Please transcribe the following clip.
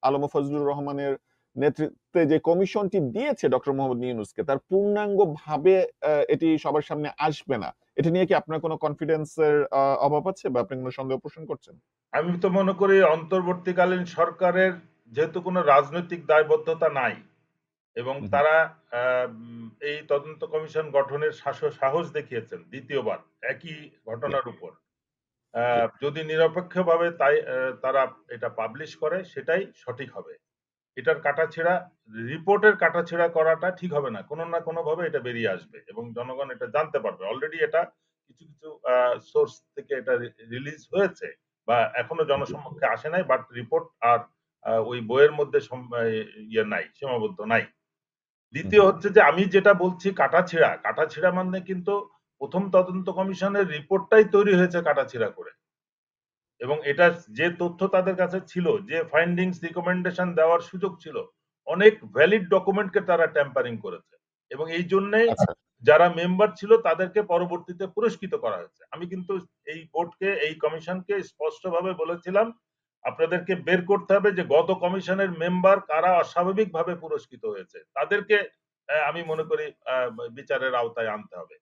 আলম ফজলুর রহমানের নেতৃত্বে যে কমিশনটি দিয়েছে ডক্টর মোহাম্মদ ইউনূসকে, তার পূর্ণাঙ্গ ভাবে এটি সবার সামনে আসবে না, এটা নিয়ে কি আপনার কোনো কনফিডেন্সের অভাব আছে বা আপনি কোনো সন্দেহ পোষণ করছেন? আমি তো মনে করি অন্তর্বর্তীকালীন সরকারের যেহেতু কোনো রাজনৈতিক দায়বদ্ধতা নাই এবং তারা এই তদন্ত কমিশন গঠনের সাহস দেখিয়েছেন দ্বিতীয়বার একই ঘটনার উপর, যদি নিরপেক্ষভাবে তাই তারা এটা পাবলিশ করে সেটাই সঠিক হবে। এটার কাটাছেঁড়া, রিপোর্টের কাটাছেঁড়া করাটা ঠিক হবে না, কোনো না কোনো ভাবে এটা বেরিয়ে আসবে এবং জনগণ এটা জানতে পারবে। অলরেডি এটা কিছু কিছু সোর্স থেকে এটা রিলিজ হয়েছে বা এখনো জনসমক্ষে আসে নাই, বাট রিপোর্ট আর ওই বইয়ের মধ্যে ইয়ে নাই, সীমাবদ্ধ নাই। দ্বিতীয় হচ্ছে যে আমি যেটা বলছি কাটাছেঁড়া, কাটাছেঁড়া মানে কিন্তু প্রথম তদন্ত কমিশনের রিপোর্টটাই তৈরি হয়েছে কাটাছেঁড়া করে এবং এটা যে তথ্য তাদের কাছে ছিল, যে ফাইন্ডিংস রিকমেন্ডেশন দেওয়ার সুযোগ ছিল, অনেক ভ্যালিড ডকুমেন্টকে তারা ট্যাম্পারিং করেছে এবং এই জন্যই আচ্ছা। যারা মেম্বার ছিল তাদেরকে পরবর্তীতে পুরস্কৃত করা হয়েছে। আমি কিন্তু এই বোর্ডকে, এই কমিশনকে স্পষ্টভাবে বলেছিলাম আপনাদেরকে বের করতে হবে যে গত কমিশনের মেম্বার কারা অস্বাভাবিকভাবে পুরস্কৃত হয়েছে, তাদেরকে আমি মনে করি বিচারের আওতায় আনতে হবে।